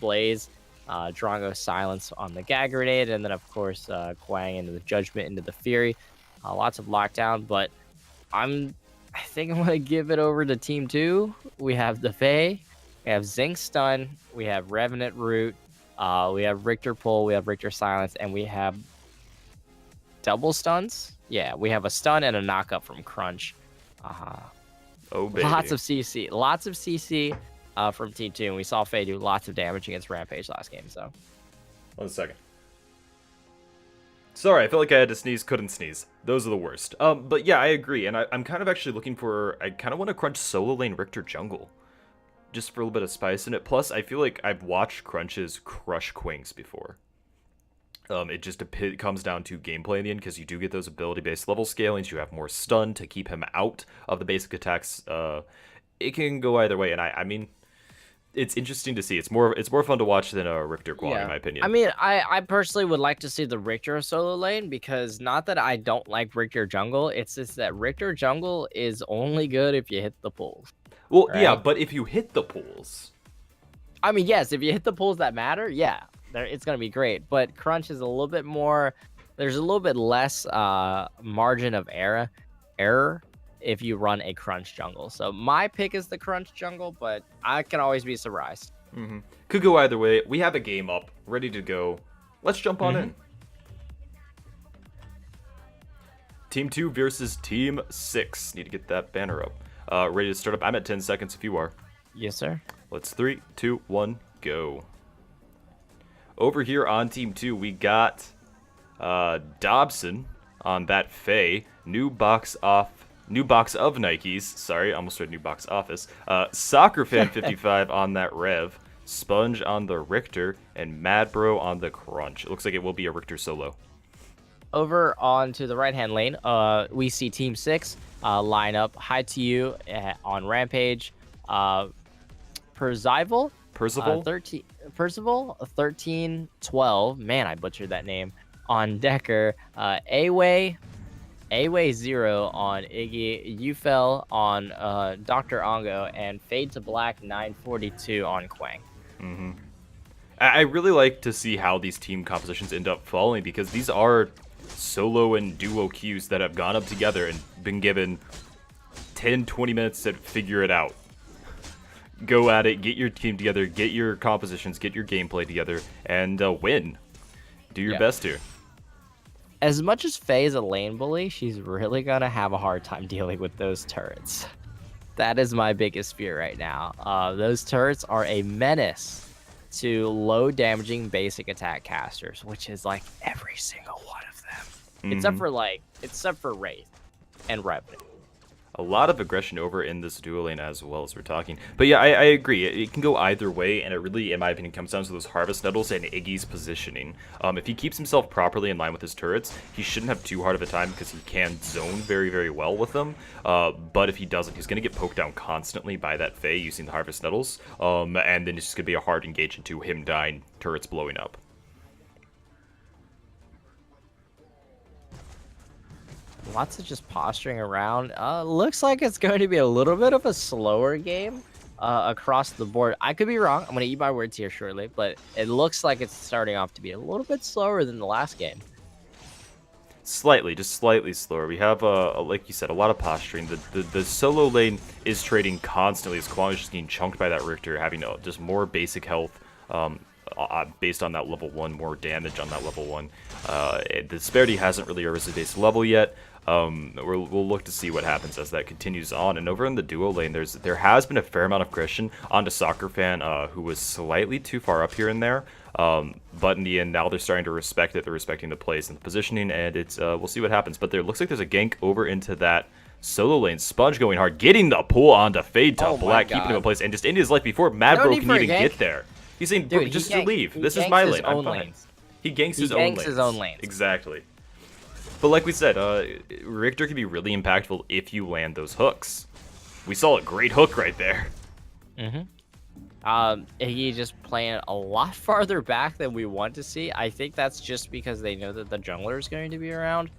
Blaze, Drongo Silence on the Gag Grenade, and then of course Quang into the Judgment, into the Fury. Lots of lockdown, but I think I'm gonna give it over to Team 2. We have the Fae, we have Zinc Stun, we have Revenant Root, we have Richter Pull, we have Richter Silence, and we have double stuns. Yeah, we have a stun and a knockup from Crunch. Oh, baby. Lots of CC from Team 2, and we saw Faye do lots of damage against Rampage last game. So, 1 second. Sorry, I felt like I had to sneeze, couldn't sneeze. Those are the worst. But yeah, I agree, and I'm kind of actually looking for. I kind of want to crunch solo lane Richter jungle, just for a little bit of spice in it. Plus, I feel like I've watched Crunches crush Quings before. It just comes down to gameplay in the end, because you do get those ability-based level scalings. You have more stun to keep him out of the basic attacks. It can go either way, and I mean, it's interesting to see. It's more fun to watch than a Richter Guan, in my opinion. I mean, I personally would like to see the Richter solo lane, because not that I don't like Richter jungle, it's just that Richter jungle is only good if you hit the pulls. Well, right? Yeah, but if you hit the pulls, I mean, yes, if you hit the pulls that matter, yeah. It's going to be great, but Crunch is a little bit more, there's a little bit less margin of error if you run a Crunch jungle. So my pick is the Crunch jungle, but I can always be surprised. Could go either way. We have a game up, ready to go. Let's jump on in. Team 2 versus Team 6. Need to get that banner up. Ready to start up. I'm at 10 seconds if you are. Yes, sir. Let's 3, 2, 1, go. Over here on Team 2, we got Dobson on that Faye. New box of Nikes. Sorry, almost read new box office. Soccer Fan 55 on that Rev. Sponge on the Richter. And Mad Bro on the Crunch. It looks like it will be a Richter solo. Over on to the right-hand lane, we see Team 6 line up. High to you on Rampage. Percival 1312. Man, I butchered that name. On Decker. Away 0 on Iggy. Ufel on Dr. Ongo. And Fade to Black 942 on Quang. I really like to see how these team compositions end up falling, because these are solo and duo queues that have gone up together and been given 10-20 minutes to figure it out. Go at it, get your team together, get your compositions, get your gameplay together, and win. Do your best here. As much as Faye is a lane bully, she's really going to have a hard time dealing with those turrets. That is my biggest fear right now. Those turrets are a menace to low damaging basic attack casters, which is like every single one of them. Except for Wraith and Revenant. A lot of aggression over in this duo lane as well as we're talking. But yeah, I agree. It can go either way, and it really, in my opinion, comes down to those Harvest Nettles and Iggy's positioning. If he keeps himself properly in line with his turrets, he shouldn't have too hard of a time, because he can zone very, very well with them. But if he doesn't, he's going to get poked down constantly by that Faye using the Harvest Nettles. And then it's just going to be a hard engage into him dying, turrets blowing up. Lots of just posturing around. Looks like it's going to be a little bit of a slower game across the board. I could be wrong. I'm going to eat my words here shortly, but it looks like it's starting off to be a little bit slower than the last game. Slightly, just slightly slower. We have, like you said, a lot of posturing. The solo lane is trading constantly as Kwang is just getting chunked by that Richter, having just more basic health based on that level 1, more damage on that level 1. The disparity hasn't really arisen to base level yet. We'll look to see what happens as that continues on. And over in the duo lane, there has been a fair amount of aggression onto Soccer Fan, who was slightly too far up here and there. But in the end, now they're starting to respect it. They're respecting the plays and the positioning, and it's we'll see what happens. But there looks like there's a gank over into that solo lane. Sponge going hard, getting the pull onto Fade to Black, keeping him in place, and just ending his life before Mad Bro can even get there. He's saying, dude, just leave. This is my lane. I'm fine. He ganks his own lanes. Exactly. But like we said, Richter can be really impactful if you land those hooks. We saw a great hook right there. He just playing a lot farther back than we want to see. I think that's just because they know that the jungler is going to be around.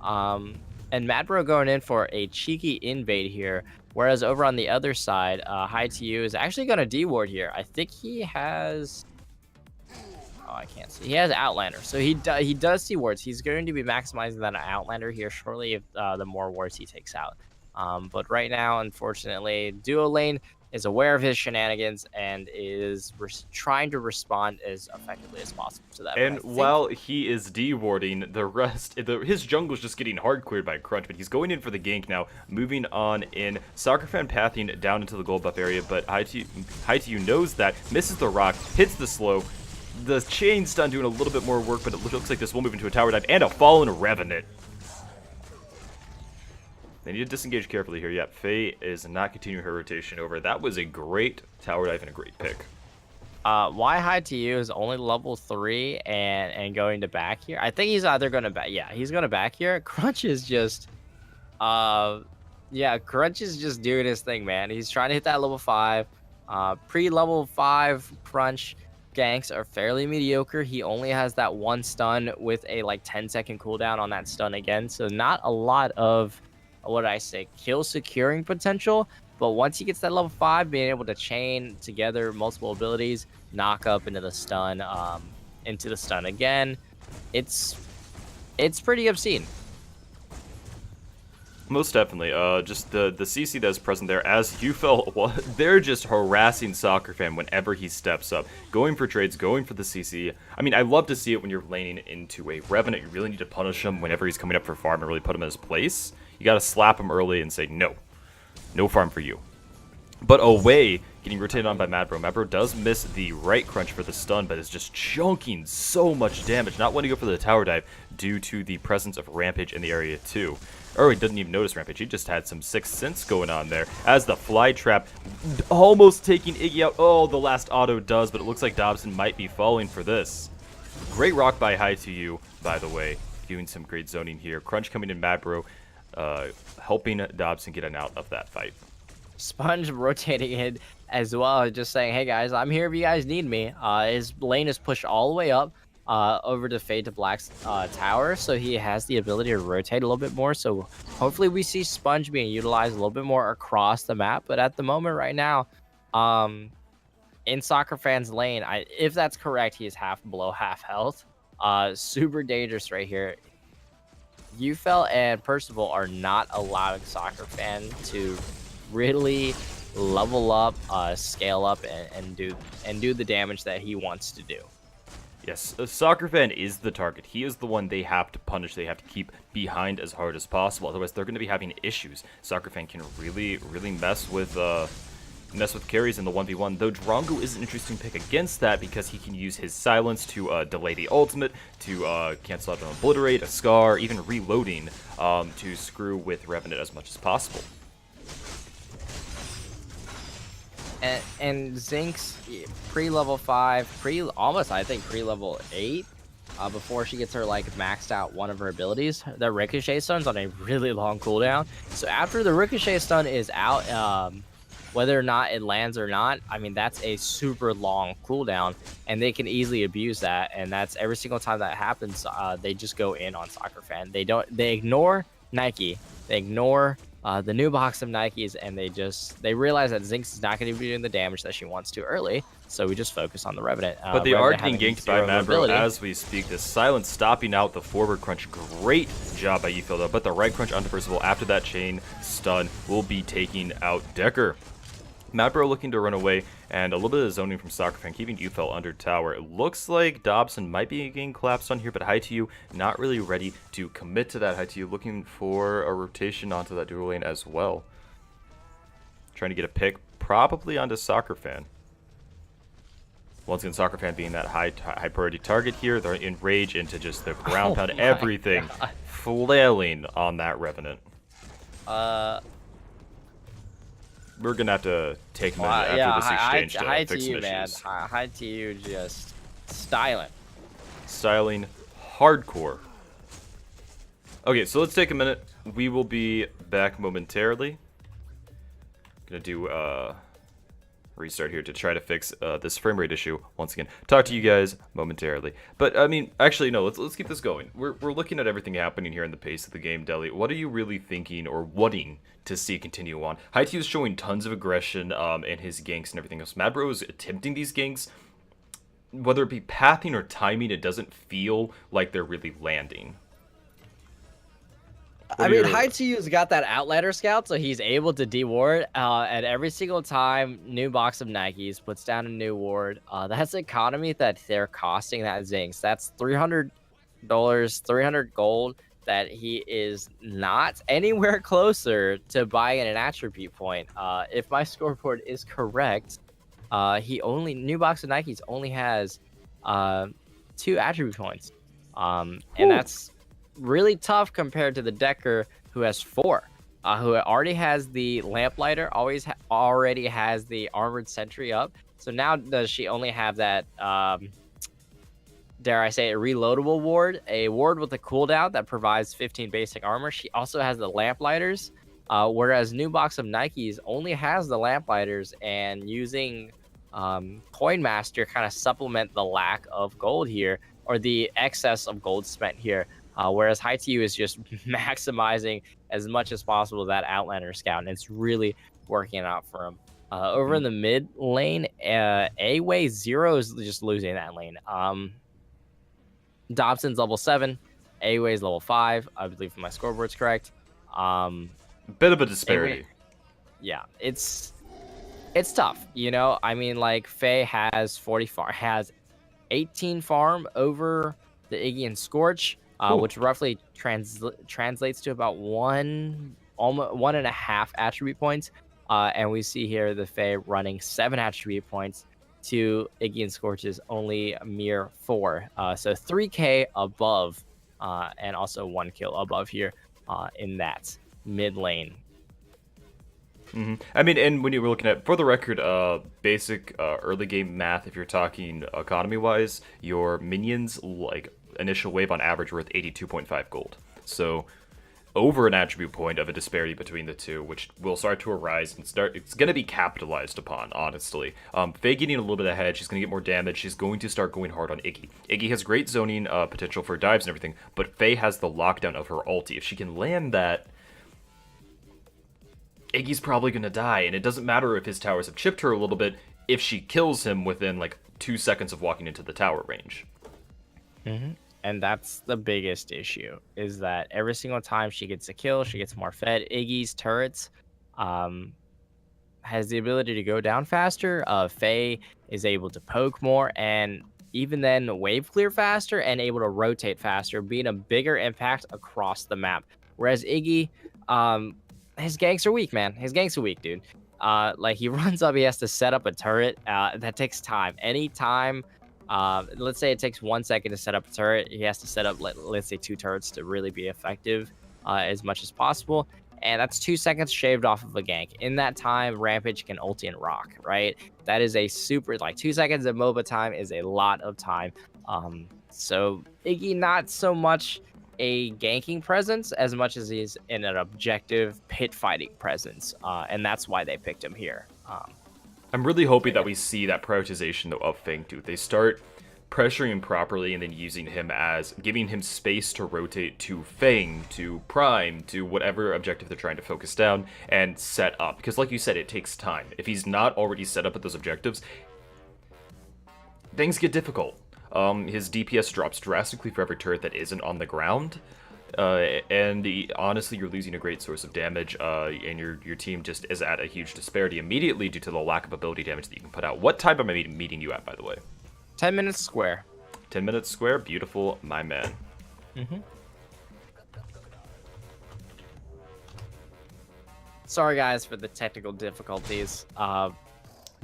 And Madbro going in for a cheeky invade here. Whereas over on the other side, High to You is actually going to D-ward here. I think he has Oh, I can't see. He has Outlander, so he does see wards. He's going to be maximizing that Outlander here shortly if the more wards he takes out. But right now, unfortunately, Duo Lane is aware of his shenanigans and is trying to respond as effectively as possible to that. And while he is de-warding, his jungle's just getting hard cleared by Crunch, but he's going in for the gank now, moving on in. Soccerfan pathing down into the gold buff area, but High-TU knows that, misses the rock, hits the slow. The chain stun doing a little bit more work, but it looks like this will move into a tower dive and a fallen Revenant. They need to disengage carefully here. Yep, Faye is not continuing her rotation over. That was a great tower dive and a great pick. Why High-TU is only level 3 and going to back here? I think he's either going to back. Yeah, he's going to back here. Crunch is just, yeah, Crunch is just doing his thing, man. He's trying to hit that level 5. Pre-level 5 Crunch ganks are fairly mediocre. He only has that one stun with a like 10-second cooldown on that stun again, so not a lot of what did I say, kill securing potential. But once he gets that level 5, being able to chain together multiple abilities, knock up into the stun again, it's pretty obscene. Most definitely. Just the CC that's present there, as Yufel, they're just harassing Soccerfan whenever he steps up. Going for trades, going for the CC. I mean, I love to see it when you're laning into a Revenant. You really need to punish him whenever he's coming up for farm and really put him in his place. You gotta slap him early and say, no. No farm for you. But away, getting rotated on by Madbro. Madbro does miss the right crunch for the stun, but is just chunking so much damage. Not wanting to go for the tower dive due to the presence of Rampage in the area too. Or he doesn't even notice Rampage. He just had some Sixth Sense going on there. As the Fly Trap almost taking Iggy out. Oh, the last auto does, but it looks like Dobson might be falling for this. Great rock by High-TU, by the way. Doing some great zoning here. Crunch coming in Madbro, helping Dobson get an out of that fight. Sponge rotating in as well, just saying, hey guys, I'm here if you guys need me. His lane is pushed all the way up over to Fade to Black's tower, so he has the ability to rotate a little bit more. So hopefully we see Sponge being utilized a little bit more across the map. But at the moment right now, in Soccerfan's lane, if that's correct, he is below half health. Super dangerous right here. Yufel and Percival are not allowing Soccerfan to really level up, scale up, and do the damage that he wants to do. Yes, Soccerfan is the target. He is the one they have to punish. They have to keep behind as hard as possible. Otherwise, they're going to be having issues. Soccerfan can really mess with carries in the 1v1. Though Drongo is an interesting pick against that because he can use his silence to delay the ultimate, to cancel out an obliterate, a scar, even reloading to screw with Revenant as much as possible. And Zinx pre-level 5, almost I think pre-level 8, before she gets her like maxed out one of her abilities. The Ricochet stun's on a really long cooldown. So after the Ricochet stun is out, whether or not it lands or not, I mean that's a super long cooldown, and they can easily abuse that. And that's every single time that happens, they just go in on Soccerfan. They ignore Nike, they ignore the new box of Nikes, and they realize that Zinx is not going to be doing the damage that she wants to early, so we just focus on the Revenant. But they are getting ganked by Madbro as we speak. This silence stopping out the forward crunch. Great job by Yufel though, but the right crunch onto Percival after that chain stun will be taking out Decker. Madbro looking to run away, and a little bit of zoning from Soccerfan, keeping Yufel under tower. It looks like Dobson might be getting collapsed on here, but High-TU not really ready to commit to that. High-TU looking for a rotation onto that dual lane as well. Trying to get a pick, probably onto Soccerfan. Once again, Soccerfan being that high priority target here. They're in rage into just the ground pound, everything God. Flailing on that Revenant. We're gonna have to take a minute after this exchange to fix some issues. High-TU just styling hardcore. Okay, so let's take a minute. We will be back momentarily. Gonna do restart here to try to fix this frame rate issue once again. Talk to you guys momentarily. But I mean, actually no, let's keep this going. We're looking at everything happening here in the pace of the game. Deli, what are you really thinking or wanting to see continue on? High-TU is showing tons of aggression in his ganks and everything else. Madbro is attempting these ganks. whether it be pathing or timing, it doesn't feel like they're really landing. I mean, Haituyu's got that Outlander Scout, so he's able to deward. And every single time, new box of Nikes puts down a new ward. That's economy that they're costing that Zinx. That's $300, 300 gold that he is not anywhere closer to buying an attribute point. If my scoreboard is correct, new box of Nikes only has 2 attribute points. And that's really tough compared to the Decker, who has 4, who already has the Lamplighter, already has the Armored Sentry up. So now does she only have that, dare I say, a reloadable ward, a ward with a cooldown that provides 15 basic armor. She also has the Lamplighters, whereas new box of Nikes only has the Lamplighters, and using Coin Master kind of supplement the lack of gold here, or the excess of gold spent here. Whereas Haituyu is just maximizing as much as possible that Outlander Scout, and it's really working out for him. Over in the mid lane, A-Way 0 is just losing that lane. Dobson's level 7, A-Way's level 5, I believe if my scoreboard's correct. Bit of a disparity. Yeah, it's tough, you know? I mean, like, Faye has 18 farm over the Iggy and Scorch. Which roughly translates to about almost 1.5 attribute points. And we see here the Fae running 7 attribute points to Iggy and Scorch's only a mere 4. So 3k above, and also 1 kill above here in that mid lane. I mean, and when you were looking at, for the record, basic early game math, if you're talking economy-wise, your minions, like, initial wave on average worth 82.5 gold. So over an attribute point of a disparity between the two, which will start to arise and it's going to be capitalized upon, honestly. Faye getting a little bit ahead, she's going to get more damage, she's going to start going hard on Iggy. Iggy has great zoning potential for dives and everything, but Faye has the lockdown of her ulti. If she can land that, Iggy's probably going to die, and it doesn't matter if his towers have chipped her a little bit if she kills him within like 2 seconds of walking into the tower range. And that's the biggest issue, is that every single time she gets a kill, she gets more fed. Iggy's turrets has the ability to go down faster. Faye is able to poke more, and even then wave clear faster and able to rotate faster, being a bigger impact across the map. Whereas Iggy, his ganks are weak, man. His ganks are weak, dude. Like, he runs up, he has to set up a turret. That takes time. Anytime, let's say it takes 1 second to set up a turret, he has to set up, let's say, 2 turrets to really be effective as much as possible. And that's 2 seconds shaved off of a gank. In that time, Rampage can ulti and rock, right? That is a super, like, 2 seconds of MOBA time is a lot of time. So Iggy, not so much a ganking presence as much as he's in an objective pit fighting presence, and that's why they picked him here. I'm really hoping that we see that prioritization though of Fangtooth. They start pressuring him properly and then using him as, giving him space to rotate to Fang, to Prime, to whatever objective they're trying to focus down and set up. Because like you said, it takes time. If he's not already set up at those objectives, things get difficult. His DPS drops drastically for every turret that isn't on the ground, and honestly, you're losing a great source of damage, and your team just is at a huge disparity immediately due to the lack of ability damage that you can put out. What time am I meeting you at, by the way? 10 minutes square. 10 minutes square? Beautiful, my man. Sorry, guys, for the technical difficulties.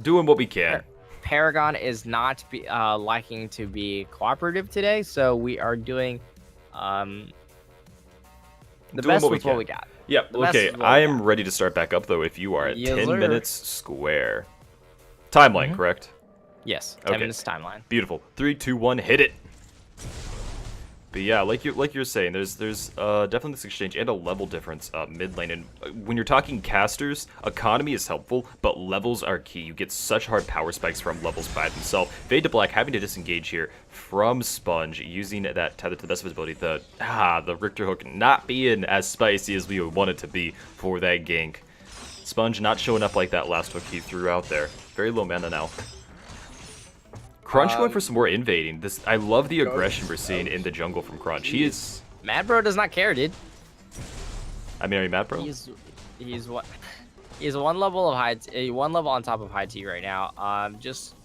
Doing what we can. Paragon is not liking to be cooperative today, so we are doing the best with what we got. Yep, okay, I am ready to start back up, though, if you are at 10 minutes square. Timeline, correct? Yes, 10 minutes timeline. Beautiful. 3, 2, 1, hit it! But yeah, like you're saying, there's definitely this exchange and a level difference mid lane. And when you're talking casters, economy is helpful, but levels are key. You get such hard power spikes from levels by themselves. Fade to Black having to disengage here from Sponge, using that tether to the best of his ability. The Richter hook not being as spicy as we would want it to be for that gank. Sponge not showing up like that last hook he threw out there. Very low mana now. Crunch going for some more invading. I love the aggression we're seeing in the jungle from Crunch. He is... Mad Bro does not care, dude. I mean, are you mad, bro? He's what? He's one level on top of high T right now. Just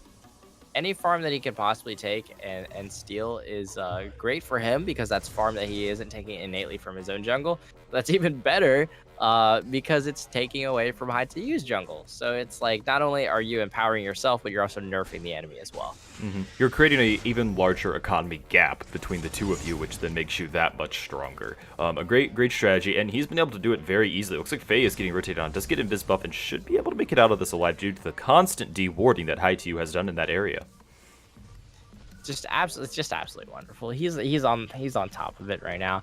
any farm that he can possibly take and steal is great for him, because that's farm that he isn't taking innately from his own jungle. That's even better because it's taking away from high Tu's jungle. So it's like, not only are you empowering yourself, but you're also nerfing the enemy as well. You're creating an even larger economy gap between the two of you, which then makes you that much stronger. A great strategy, and he's been able to do it very easily. It looks like Faye is getting rotated on, does get invis buff, and should be able to make it out of this alive due to the constant dewarding that High TU has done in that area. It's just absolutely wonderful. He's on top of it right now.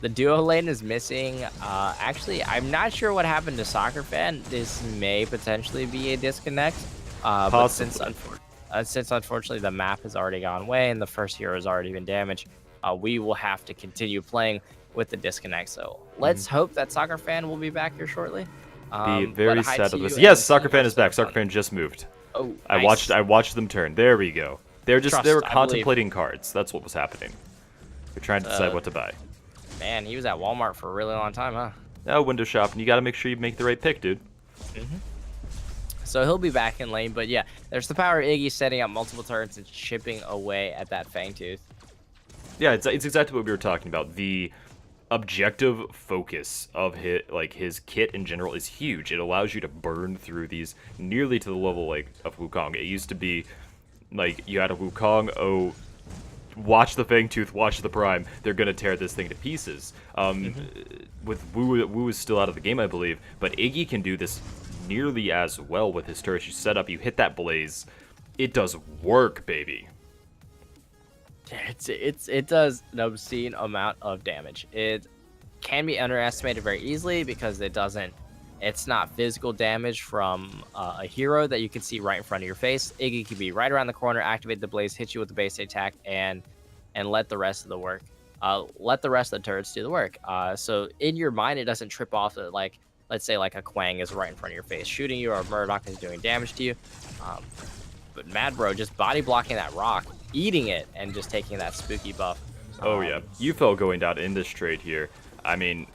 The duo lane is missing. Actually, I'm not sure what happened to Soccer Fan. This may potentially be a disconnect. But since unfortunately the map has already gone away and the first hero has already been damaged, we will have to continue playing with the disconnect. So let's hope that Soccer Fan will be back here shortly. Be very sad of this. Yes, Soccer Fan is back. Soccer Fan just moved. Oh, nice. I watched them turn. There we go. They were contemplating believe. Cards. That's what was happening. They're trying to decide what to buy. Man, he was at Walmart for a really long time, huh? No, window shopping. You got to make sure you make the right pick, dude. So he'll be back in lane, but yeah, there's the power of Iggy setting up multiple turrets and chipping away at that Fangtooth. Yeah, it's exactly what we were talking about. The objective focus of his kit in general is huge. It allows you to burn through these nearly to the level of Wukong. It used to be like you had a Wukong, oh, watch the Fangtooth, watch the Prime. They're gonna tear this thing to pieces. With Wu is still out of the game, I believe, but Iggy can do this nearly as well with his turrets. You set up, you hit that blaze, it does work, baby. It does an obscene amount of damage. It can be underestimated very easily because it's not physical damage from a hero that you can see right in front of your face. Iggy can be right around the corner, activate the blaze, hit you with the base attack, and let the rest of the work. Let the rest of the turrets do the work. So in your mind, it doesn't trip off that, like, let's say like a Quang is right in front of your face shooting you, or a Murdoch is doing damage to you. But Mad Bro just body blocking that rock, eating it, and just taking that spooky buff. Oh yeah, UFL going down in this trade here. I mean,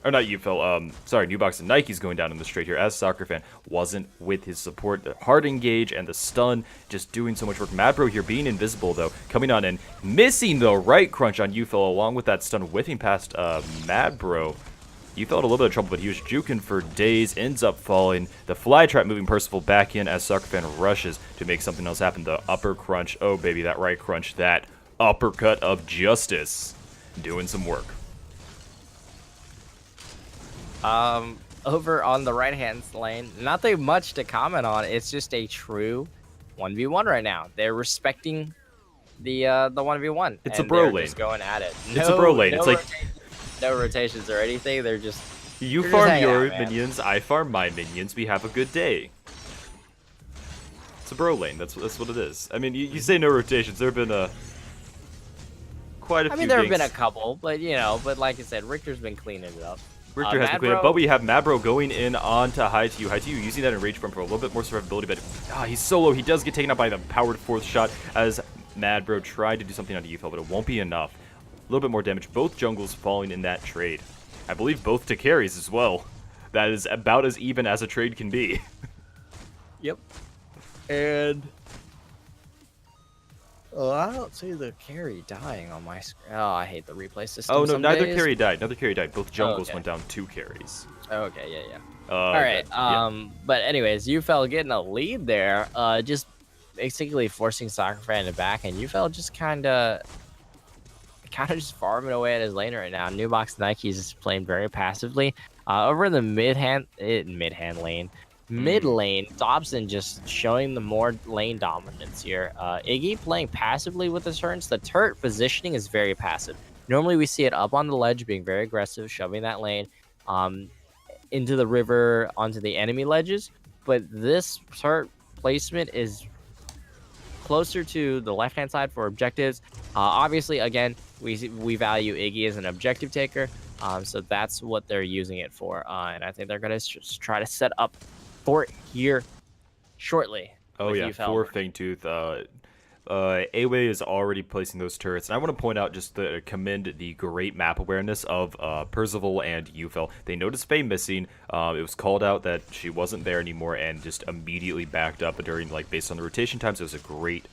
or not UFL, sorry, Newbox and Nike's going down in this trade here as Soccer Fan wasn't with his support. The hard engage and the stun just doing so much work. Mad Bro here being invisible though, coming on and missing the right crunch on UFL along with that stun whiffing past Mad Bro. You felt a little bit of trouble, but he was juking for days, ends up falling. The fly trap moving Percival back in as Soccer Fan rushes to make something else happen. The upper crunch, oh baby, that right crunch, that uppercut of justice, doing some work. Over on the right-hand lane, nothing much to comment on. It's just a true 1v1 right now. They're respecting the 1v1. It's a bro lane. Just going at it. It's a bro lane. It's like no rotations or anything. They're just you farm your minions, I farm my minions. We have a good day. It's a bro lane. That's what it is. I mean, you say no rotations. There have been quite a few. I mean, there have been a couple, but but like I said, Richter's been cleaning it up. Richter has been cleaned up, but we have Mad Bro going in onto High TU. High TU using that enrage bump for a little bit more survivability, but he's solo. He does get taken out by the powered fourth shot as Mad Bro tried to do something on UFL, but it won't be enough. A little bit more damage. Both jungles falling in that trade. I believe both to carries as well. That is about as even as a trade can be. Yep. And I don't see the carry dying on my screen. Oh, I hate the replay system. Oh no, neither carry died. Neither carry died. Both jungles went down 2 carries. Okay, yeah. All right. But anyways, UFL getting a lead there. Just basically forcing Soccer Fan to back, and UFL just kind of just farming away at his lane right now. Newbox Nike is just playing very passively. Over in the mid lane, Dobson just showing the more lane dominance here. Iggy playing passively with his turrets. The turret positioning is very passive. Normally we see it up on the ledge being very aggressive, shoving that lane into the river, onto the enemy ledges. But this turret placement is closer to the left-hand side for objectives. Obviously, again, we value Iggy as an objective taker, so that's what they're using it for. And I think they're going to try to set up for it here shortly. Oh with yeah, Yufel. 4 Fangtooth. Away is already placing those turrets, and I want to point out just to commend the great map awareness of Percival and Yufel. They noticed Faye missing. It was called out that she wasn't there anymore, and just immediately backed up during, like, based on the rotation times. It was a great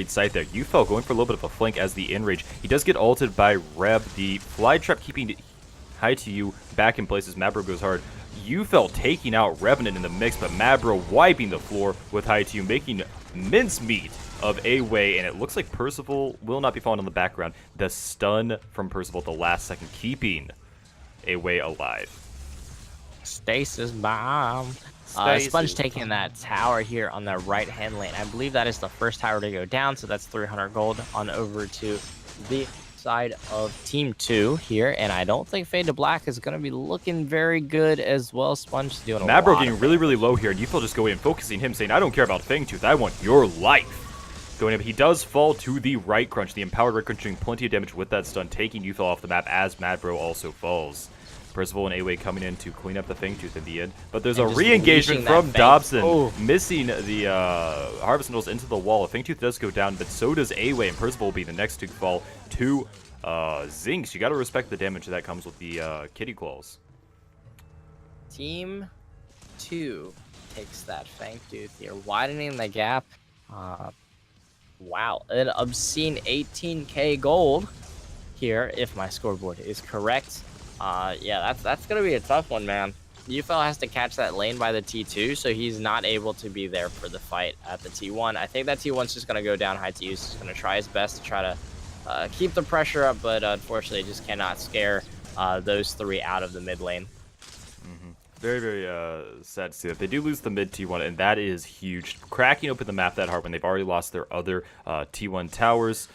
sight there. Yufel going for a little bit of a flank as the in-rage. He does get ulted by Reb. The fly trap keeping high to you back in place as Mabro goes hard. Yufel taking out Revenant in the mix, but Mabro wiping the floor with high to you, making mincemeat of Away, and it looks like Percival will not be falling on the background. The stun from Percival at the last second, keeping Away alive. Stasis bomb. Sponge taking that tower here on the right-hand lane. I believe that is the first tower to go down, so that's 300 gold on over to the side of Team 2 here, and I don't think Fade to Black is going to be looking very good as well. Sponge doing a lot. Mabro getting really low here, and Yufel just going and focusing him, saying, I don't care about Fangtooth, I want your life. Going up, he does fall to the right crunch. The empowered right crunch doing plenty of damage with that stun, taking Yufel off the map as Mabro also falls. Percival and Away coming in to clean up the Fangtooth at the end. But there's a re-engagement from Dobson, missing the Harvest Needles into the wall. Fangtooth does go down, but so does Away, and Percival will be the next to fall to Zinx. You got to respect the damage that comes with the Kitty Claws. Team 2 takes that Fangtooth here, widening the gap. Wow, an obscene 18k gold here, if my scoreboard is correct. Yeah, that's gonna be a tough one, man. Yufel has to catch that lane by the T2, so he's not able to be there for the fight at the T1. I think that T1's just gonna go down high to use. He's gonna try his best to try to keep the pressure up, but unfortunately just cannot scare those 3 out of the mid lane. Very sad to see that. They do lose the mid T1, and that is huge. Cracking open the map that hard when they've already lost their other T1 towers.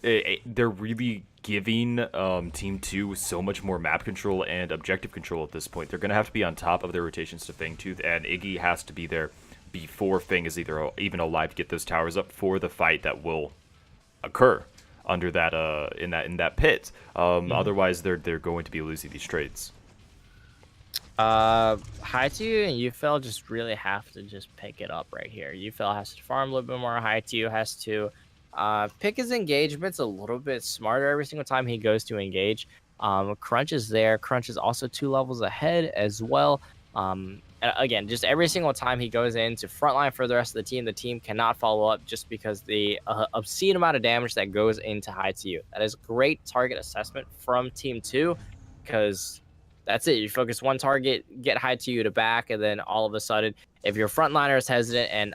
They're really giving Team 2 so much more map control and objective control at this point. They're going to have to be on top of their rotations to Fangtooth, and Iggy has to be there before Fang is even alive to get those towers up for the fight that will occur under that in that pit. Otherwise, they're going to be losing these trades. Haitu and Yufel just really have to just pick it up right here. Yufel has to farm a little bit more. Haitu has to pick his engagements a little bit smarter every single time he goes to engage. Crunch is there. Crunch is also 2 levels ahead as well. Again, just every single time he goes into frontline for the rest of the team cannot follow up just because the obscene amount of damage that goes into Haitu. That is great target assessment from Team 2 because that's it. You focus one target, get Haitu to back, and then all of a sudden, if your frontliner is hesitant and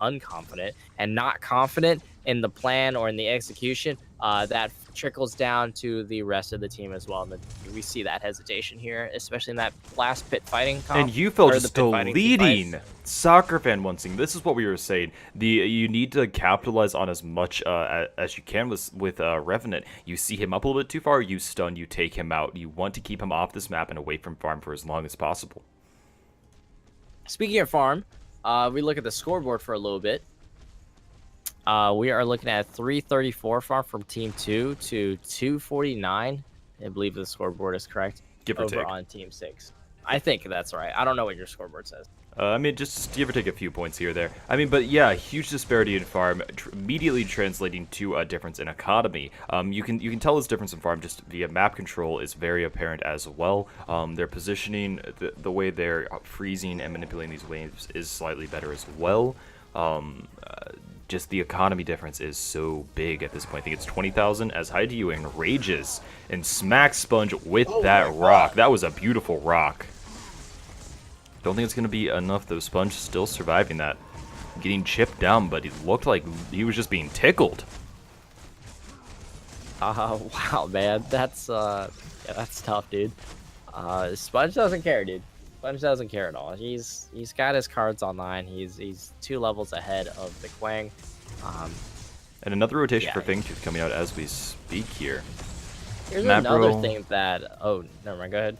unconfident and not confident in the plan or in the execution, that trickles down to the rest of the team as well. And we see that hesitation here, especially in that last pit fighting comp. And Yufel just deleting Soccer Fan Oncing. This is what we were saying. You need to capitalize on as much as you can with Revenant. You see him up a little bit too far, you stun, you take him out. You want to keep him off this map and away from farm for as long as possible. Speaking of farm, we look at the scoreboard for a little bit. We are looking at 334 farm from Team 2 to 249. I believe the scoreboard is correct. Give or take. Over on Team 6. I think that's right. I don't know what your scoreboard says. I mean, just give or take a few points here or there. I mean, but yeah, huge disparity in farm, immediately translating to a difference in economy. You can tell this difference in farm just via map control is very apparent as well. Their positioning, the way they're freezing and manipulating these waves is slightly better as well. Just the economy difference is so big at this point. I think it's 20,000 as Haidu enrages and smacks Sponge with that rock. That was a beautiful rock. Don't think it's going to be enough though. Sponge still surviving that. Getting chipped down, but he looked like he was just being tickled. Wow, man. That's tough, dude. Sponge doesn't care, dude. Sponge doesn't care at all. He's got his cards online. He's 2 levels ahead of the Quang. And another rotation for Fangtooth coming out as we speak here. Here's another thing that... Oh, never mind. Go ahead.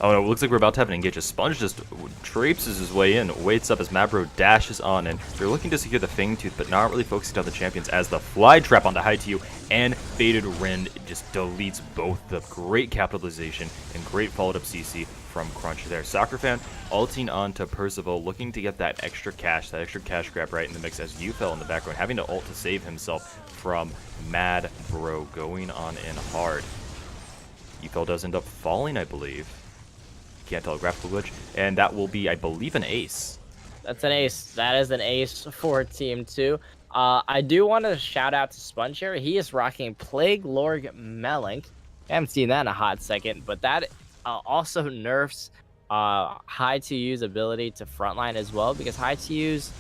Oh no, it looks like we're about to have an engage. A Sponge just traipses his way in, waits up as Mabro dashes on, and they're looking to secure the Fangtooth, but not really focusing on the champions as the Fly Trap onto High TU and Faded Rend just deletes both. The great capitalization and great followed up CC from Crunch there. Soccer Fan ulting onto Percival, looking to get that extra cash grab right in the mix as UFL in the background, having to ult to save himself from Mad Bro going on in hard. UFL does end up falling, I believe. Can't tell, graphical glitch, and that will be, I believe, an ace. That's an ace. That is an ace for Team 2. I do want to shout out to Sponge here. He is rocking Plague Lord Melink. I haven't seen that in a hot second, but that also nerfs High TU's ability to frontline as well, because High TU's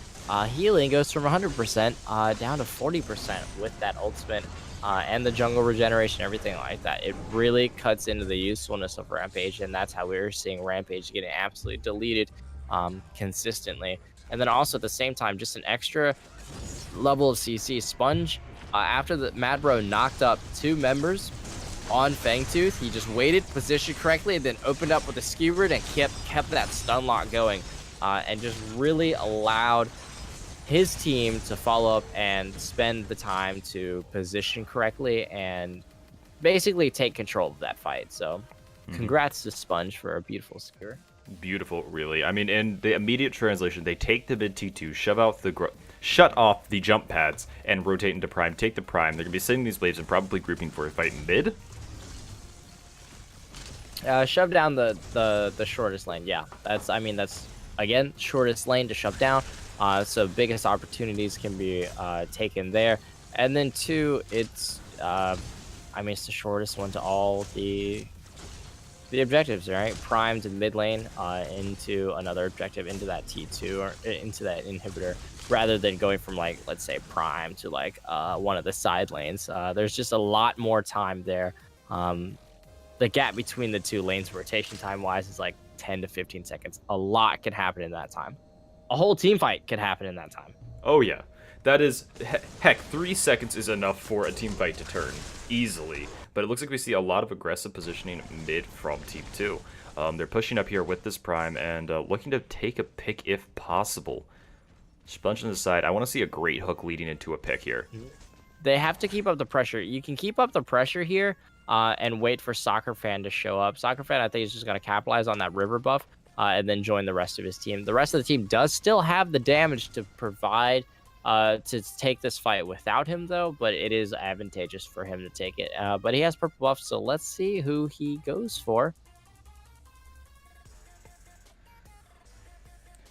healing goes from 100% down to 40% with that ultimate. And the jungle regeneration, everything like that. It really cuts into the usefulness of Rampage, and that's how we were seeing Rampage getting absolutely deleted consistently. And then also at the same time, just an extra level of CC. Sponge, after the Mad Bro knocked up 2 members on Fangtooth, he just waited, positioned correctly, and then opened up with a skewered and kept that stun lock going, and just really allowed his team to follow up and spend the time to position correctly and basically take control of that fight. So congrats to Sponge for a beautiful skewer. Beautiful, really. I mean, in the immediate translation, they take the mid T2, shut off the jump pads, and rotate into Prime, take the Prime. They're going to be sending these waves and probably grouping for a fight in mid. Shove down the shortest lane. Yeah, that's again, shortest lane to shove down. So biggest opportunities can be taken there. And then 2, it's it's the shortest one to all the objectives, right? Prime to mid lane, into another objective, into that T2 or into that inhibitor, rather than going from, like, let's say Prime to like one of the side lanes. There's just a lot more time there. The gap between the 2 lanes rotation time wise is like 10 to 15 seconds. A lot can happen in that time. A whole team fight could happen in that time. Oh yeah, that is, heck, 3 seconds is enough for a team fight to turn easily. But it looks like we see a lot of aggressive positioning mid from Team 2. They're pushing up here with this Prime and looking to take a pick if possible. Sponge on the side. I want to see a great hook leading into a pick here. They have to keep up the pressure. You can keep up the pressure here and wait for Soccer Fan to show up. Soccer Fan, I think, is just going to capitalize on that river buff. And then join the rest of his team. The rest of the team does still have the damage to provide to take this fight without him, though, but it is advantageous for him to take it. But he has purple buff, so let's see who he goes for.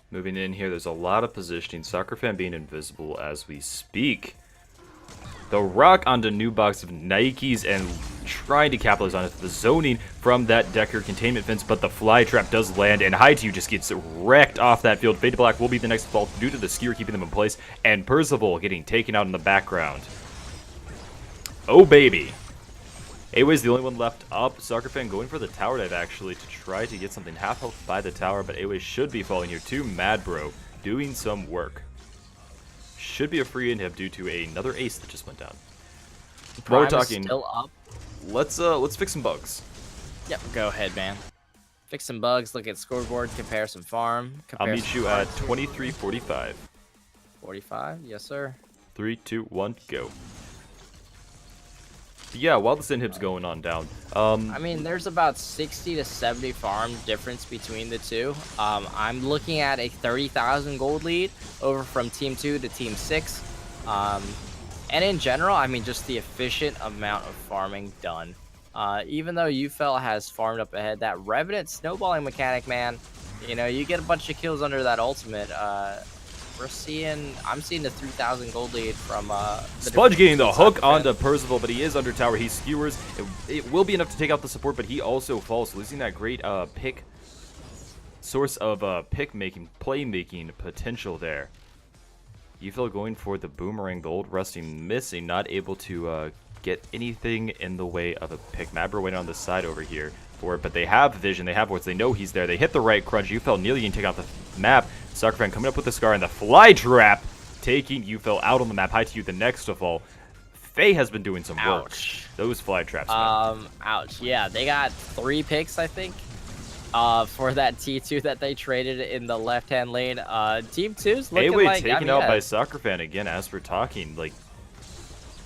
Moving in here, there's a lot of positioning. Soccer Fan being invisible as we speak. The rock onto new box of Nikes and trying to capitalize on it. The zoning from that Decker containment fence, but the Fly Trap does land, and High TU just gets wrecked off that field. Fade to Black will be the next fall due to the skewer keeping them in place, and Percival getting taken out in the background. Oh, baby. Away's the only one left up. Soccer Fan going for the tower dive, actually, to try to get something half health by the tower, but Away should be falling here too. Mad Bro doing some work. Should be a free inhib due to another ace that just went down. While we're talking, still up. Let's fix some bugs. Yep, go ahead, man. Fix some bugs, look at scoreboard, compare some farm. I'll meet you at 23:45. 45, yes sir. 3, 2, 1, go. Yeah, while this inhib's going on down. I mean, there's about 60 to 70 farm difference between the two. I'm looking at a 30,000 gold lead over from Team 2 to Team 6. And in general, I mean, just the efficient amount of farming done. Even though UFL has farmed up ahead, that Revenant snowballing mechanic, man, you know, you get a bunch of kills under that ultimate. I'm seeing the 3,000 gold lead from Sponge getting the hook onto Percival, but he is under tower. He skewers. It will be enough to take out the support, but he also falls, losing that great pick source of pick making, play making potential there. UFL going for the boomerang, the old rusting missing, not able to get anything in the way of a pick. Mabra went on the side over here for it, but they have vision, they have wards, they know he's there. They hit the right crunch. UFL nearly can take out the map. Soccer Fan coming up with the scar and the Fly Trap, taking UFL out on the map. High TU the next to fall. Faye has been doing some work. Ouch. Those Fly Traps, man. Ouch. Yeah, they got 3 picks, I think. for that T2 that they traded in the left-hand lane. Team 2's looking AWay like, taken out by Soccer Fan again as we're talking. Like,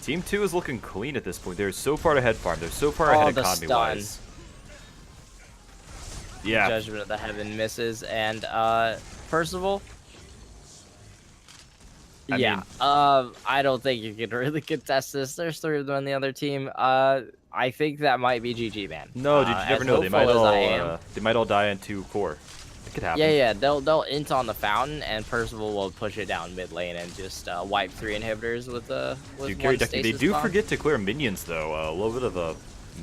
Team 2 is looking clean at this point. They're so far ahead farm. They're so far ahead economy-wise. Yeah. Judgment of the Heaven misses, and Percival. I mean, I don't think you can really contest this. There's 3 of them on the other team. I think that might be GG, man. No, dude, you never know. They might all die into core. It could happen. Yeah. They'll int on the fountain, and Percival will push it down mid lane and just wipe 3 inhibitors with one stasis They do bomb. forget to clear minions though. A little bit of a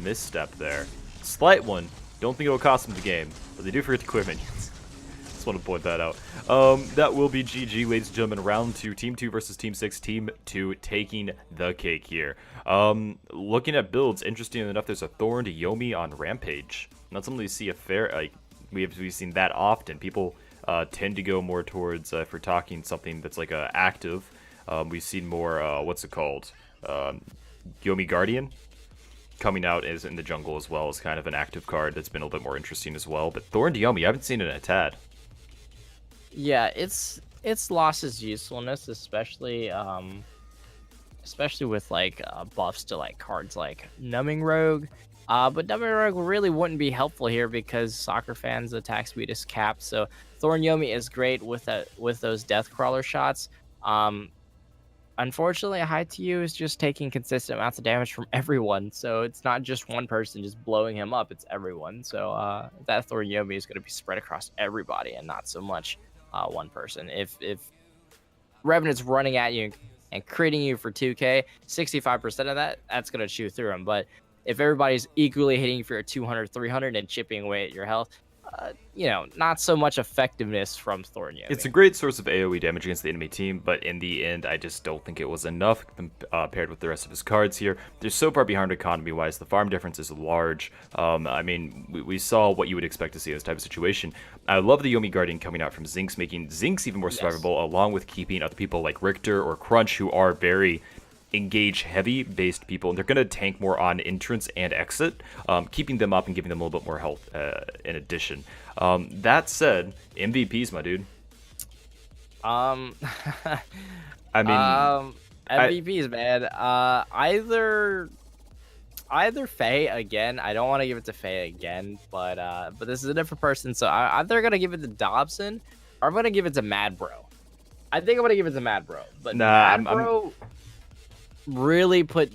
misstep there. Slight one. Don't think it'll cost them the game, but they do forget to clear minions. Just want to point that out. That will be GG, ladies and gentlemen. Round 2, Team 2 versus Team 6. Team 2 taking the cake here. Looking at builds, interesting enough, there's a Thorned Yomi on Rampage. Not something we see a fair, like, we've seen that often. People tend to go more towards, if we're talking something that's like a active, we've seen more, what's it called? Yomi Guardian coming out as in the jungle as well as kind of an active card that's been a little bit more interesting as well. But Thorned Yomi, I haven't seen it in a tad. Yeah, it's lost its usefulness, especially with like buffs to like cards like Numbing Rogue. But Numbing Rogue really wouldn't be helpful here because Soccer Fan's attack speed is capped. So Thorn Yomi is great with those Death Crawler shots. Unfortunately, High TU is just taking consistent amounts of damage from everyone. So it's not just one person just blowing him up, it's everyone. So that Thorn Yomi is going to be spread across everybody and not so much one person. If Revenant's running at you and critting you for 2k, 65% of that's going to chew through him. But if everybody's equally hitting you for your 200, 300 and chipping away at your health, not so much effectiveness from Thorn Yomi. It's a great source of AoE damage against the enemy team, but in the end, I just don't think it was enough paired with the rest of his cards here. They're so far behind economy-wise. The farm difference is large. I mean, we saw what you would expect to see in this type of situation. I love the Yomi Guardian coming out from Zinx, making Zinx even more survivable, along with keeping other people like Richter or Crunch, who are very engage heavy based people, and they're going to tank more on entrance and exit, keeping them up and giving them a little bit more health in addition. That said, MVPs, my dude. I mean, MVPs, man. Either Faye again. I don't want to give it to Faye again, but this is a different person, so I'm either gonna give it to Dobson or I'm gonna give it to Mad Bro. I think I'm gonna give it to Mad Bro, but Mad Bro really put